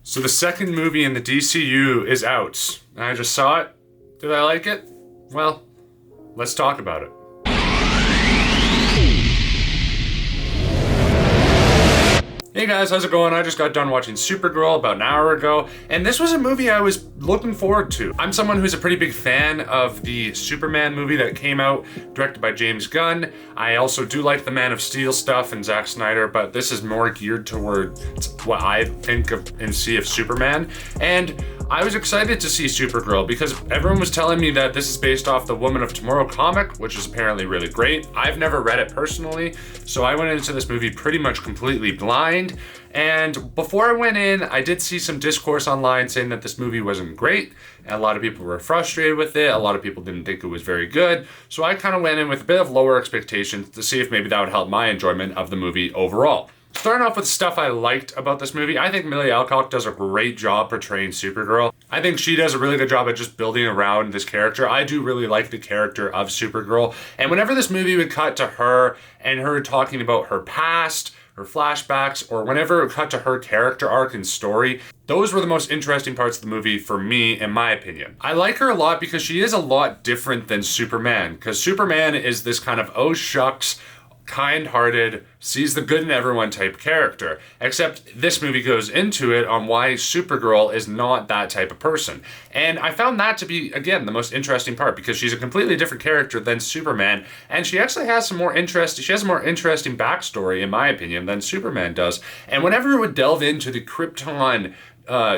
So the second movie in the DCU is out. I just saw it. Did I like it? Well, let's talk about it. Hey guys, how's it going? I just got done watching Supergirl about an hour ago, and this was a movie I was looking forward to. I'm someone who's a pretty big fan of the Superman movie that came out, directed by James Gunn. I also do like the Man of Steel stuff and Zack Snyder, but this is more geared toward what I think of and see of Superman. And I was excited to see Supergirl because everyone was telling me that this is based off the Woman of Tomorrow comic, which is apparently really great. I've never read it personally, so I went into this movie pretty much completely blind. And before I went in, I did see some discourse online saying that this movie wasn't great. And a lot of people were frustrated with it. A lot of people didn't think it was very good. So I kind of went in with a bit of lower expectations to see if maybe that would help my enjoyment of the movie overall. Starting off with stuff I liked about this movie, I think Millie Alcock does a great job portraying Supergirl. I think she does a really good job at just building around this character. I do really like the character of Supergirl. And whenever this movie would cut to her and her talking about her past, her flashbacks, or whenever it cut to her character arc and story, those were the most interesting parts of the movie for me, in my opinion. I like her a lot because she is a lot different than Superman, because Superman is this kind of oh shucks, kind-hearted, sees the good in everyone type character. Except this movie goes into it on why Supergirl is not that type of person. And I found that to be, again, the most interesting part because she's a completely different character than Superman, and she actually has some more interest. She has a more interesting backstory, in my opinion, than Superman does. And whenever it would delve into the Krypton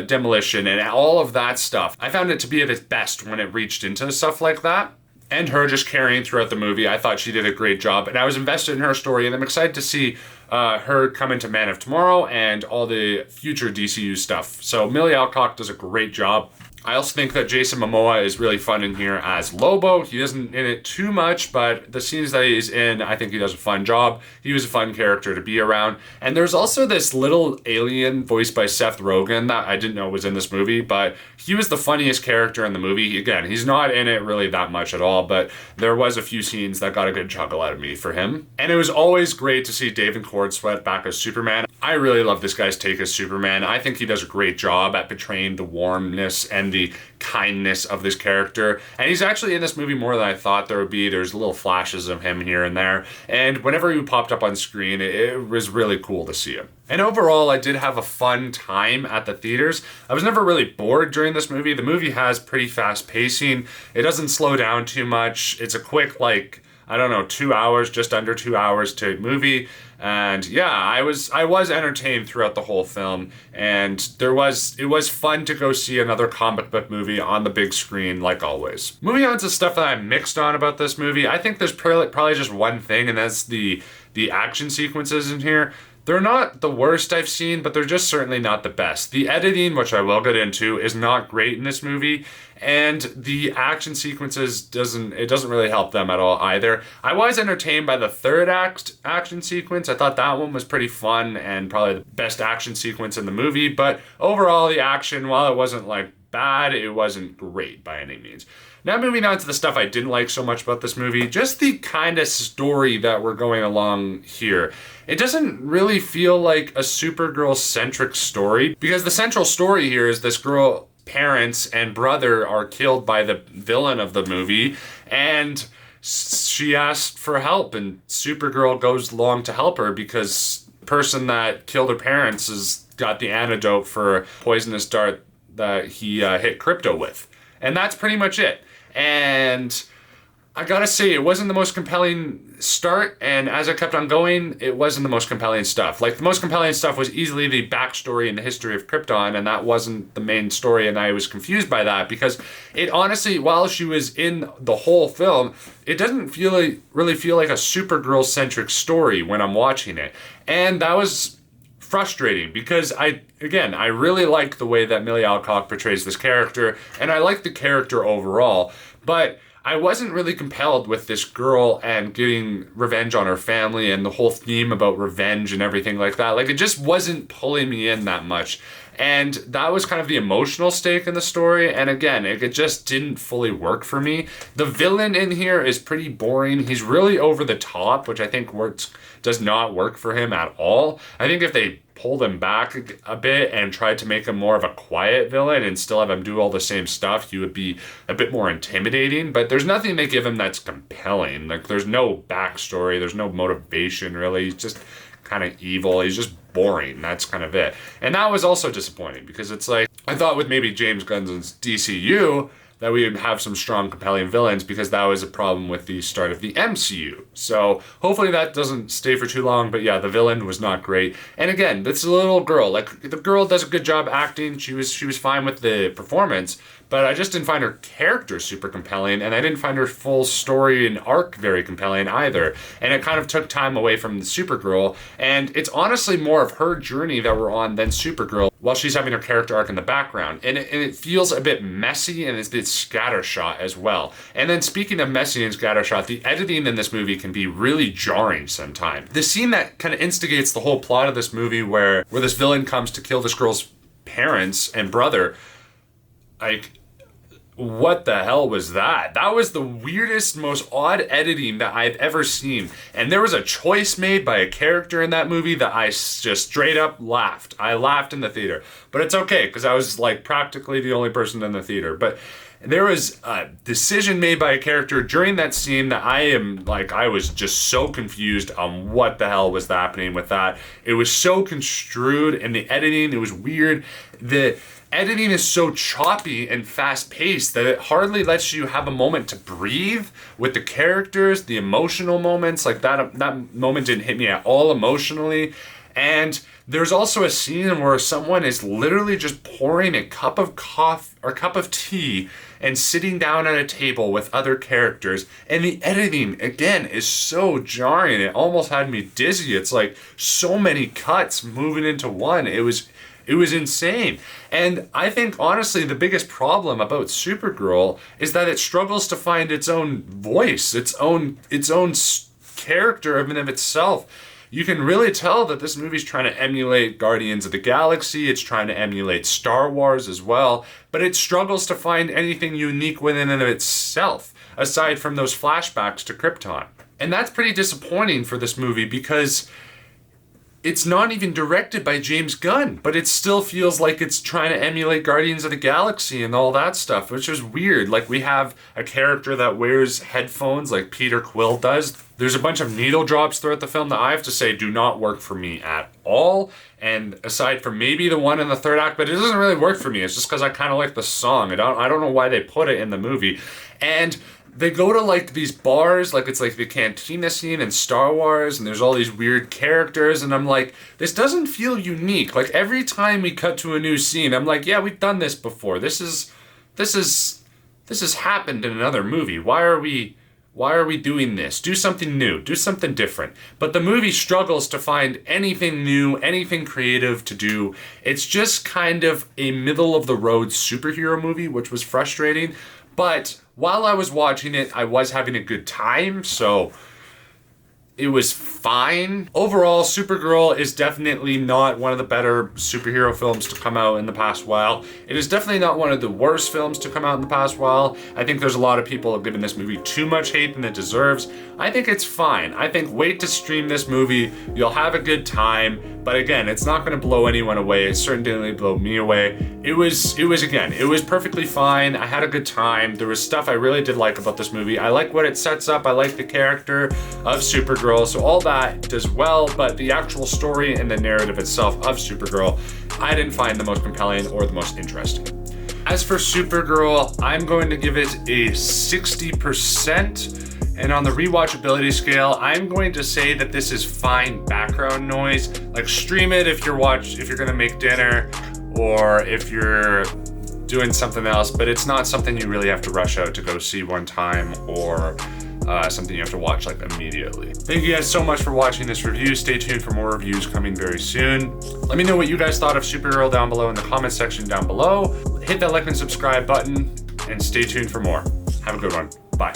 demolition and all of that stuff, I found it to be at its best when it reached into stuff like that. And her just carrying throughout the movie. I thought she did a great job, and I was invested in her story, and I'm excited to see her come into Man of Tomorrow and all the future DCU stuff. So Millie Alcock does a great job. I also think that Jason Momoa is really fun in here as Lobo. He isn't in it too much, but the scenes that he's in, I think he does a fun job. He was a fun character to be around. And there's also this little alien voiced by Seth Rogen that I didn't know was in this movie, but he was the funniest character in the movie. Again, he's not in it really that much at all, but there was a few scenes that got a good chuckle out of me for him. And it was always great to see David Cornsweet back as Superman. I really love this guy's take as Superman. I think he does a great job at portraying the warmness and the kindness of this character. And he's actually in this movie more than I thought there would be. There's little flashes of him here and there. And whenever he popped up on screen, it was really cool to see him. And overall, I did have a fun time at the theaters. I was never really bored during this movie. The movie has pretty fast pacing. It doesn't slow down too much. It's a quick, 2 hours, just under 2 hours to movie. And yeah, I was entertained throughout the whole film, and it was fun to go see another comic book movie on the big screen like always. Moving on to stuff that I'm mixed on about this movie, I think there's probably just one thing, and that's the action sequences in here. They're not the worst I've seen, but they're just certainly not the best. The editing, which I will get into, is not great in this movie, and the action sequences doesn't really help them at all either. I was entertained by the third action sequence. I thought that one was pretty fun and probably the best action sequence in the movie, but overall the action, while it wasn't bad, it wasn't great by any means. Now moving on to the stuff I didn't like so much about this movie, just the kind of story that we're going along here. It doesn't really feel like a Supergirl-centric story, because the central story here is this girl, parents and brother are killed by the villain of the movie, and she asked for help, and Supergirl goes along to help her because the person that killed her parents has got the antidote for a poisonous dart that he hit Krypto with. And that's pretty much it. And I gotta say, it wasn't the most compelling start, and as I kept on going, it wasn't the most compelling stuff. The most compelling stuff was easily the backstory and the history of Krypton, and that wasn't the main story, and I was confused by that, because it honestly, while she was in the whole film, it doesn't really feel like a Supergirl-centric story when I'm watching it. And that was frustrating, because I really like the way that Millie Alcock portrays this character, and I like the character overall, but I wasn't really compelled with this girl and getting revenge on her family and the whole theme about revenge and everything like that. It just wasn't pulling me in that much. And that was kind of the emotional stake in the story. And again, it just didn't fully work for me. The villain in here is pretty boring. He's really over the top, which I think does not work for him at all. I think if they pulled him back a bit and tried to make him more of a quiet villain and still have him do all the same stuff, he would be a bit more intimidating. But there's nothing they give him that's compelling. Like, there's no backstory, there's no motivation really. He's just kind of evil. He's just boring. That's kind of it. And that was also disappointing because it's like, I thought with maybe James Gunn's DCU that we would have some strong, compelling villains, because that was a problem with the start of the MCU. So hopefully that doesn't stay for too long. But yeah, the villain was not great. And again, this little girl, like, the girl does a good job acting. She was fine with the performance, but I just didn't find her character super compelling, and I didn't find her full story and arc very compelling either. And it kind of took time away from the Supergirl, and it's honestly more of her journey that we're on than Supergirl, while she's having her character arc in the background. And it feels a bit messy, and it's a bit scattershot as well. And then speaking of messy and scattershot, the editing in this movie can be really jarring sometimes. The scene that kind of instigates the whole plot of this movie, where this villain comes to kill this girl's parents and brother, like, what the hell was that? That was the weirdest, most odd editing that I've ever seen. And there was a choice made by a character in that movie that I just straight up laughed. I laughed in the theater. But it's okay, because I was like practically the only person in the theater. But there was a decision made by a character during that scene that I was just so confused on what the hell was happening with that. It was so construed, and the editing, it was weird. The editing is so choppy and fast-paced that it hardly lets you have a moment to breathe with the characters, the emotional moments. Like, that moment didn't hit me at all emotionally. And there's also a scene where someone is literally just pouring a cup of coffee or cup of tea and sitting down at a table with other characters. And the editing, again, is so jarring. It almost had me dizzy. It's like so many cuts moving into one. It was insane. And I think, honestly, the biggest problem about Supergirl is that it struggles to find its own voice, its own character in and of itself. You can really tell that this movie's trying to emulate Guardians of the Galaxy. It's trying to emulate Star Wars as well, but it struggles to find anything unique within and of itself, aside from those flashbacks to Krypton. And that's pretty disappointing for this movie, because it's not even directed by James Gunn, but it still feels like it's trying to emulate Guardians of the Galaxy and all that stuff, which is weird. Like, we have a character that wears headphones like Peter Quill does. There's a bunch of needle drops throughout the film that I have to say do not work for me at all. And aside from maybe the one in the third act, but it doesn't really work for me. It's just because I kind of like the song. I don't know why they put it in the movie. And they go to like these bars, like it's like the cantina scene in Star Wars, and there's all these weird characters, and I'm like, this doesn't feel unique. Like, every time we cut to a new scene, I'm like, yeah, we've done this before. This has happened in another movie. Why are we doing this? Do something new, do something different. But the movie struggles to find anything new, anything creative to do. It's just kind of a middle of the road superhero movie, which was frustrating. But while I was watching it, I was having a good time, so it was fine. Overall, Supergirl is definitely not one of the better superhero films to come out in the past while. It is definitely not one of the worst films to come out in the past while. I think there's a lot of people who have given this movie too much hate than it deserves. I think it's fine. I think wait to stream this movie. You'll have a good time. But again, it's not going to blow anyone away. It certainly didn't blow me away. It was perfectly fine. I had a good time. There was stuff I really did like about this movie. I like what it sets up. I like the character of Supergirl. So all that does well, but the actual story and the narrative itself of Supergirl, I didn't find the most compelling or the most interesting. As for Supergirl, I'm going to give it a 60%. And on the rewatchability scale, I'm going to say that this is fine background noise. Like, stream it if you're gonna make dinner, or if you're doing something else, but it's not something you really have to rush out to go see one time, or something you have to watch like immediately. Thank you guys so much for watching this review. Stay tuned for more reviews coming very soon. Let me know what you guys thought of Supergirl down below in the comment section down below. Hit that like and subscribe button, and stay tuned for more. Have a good one. Bye.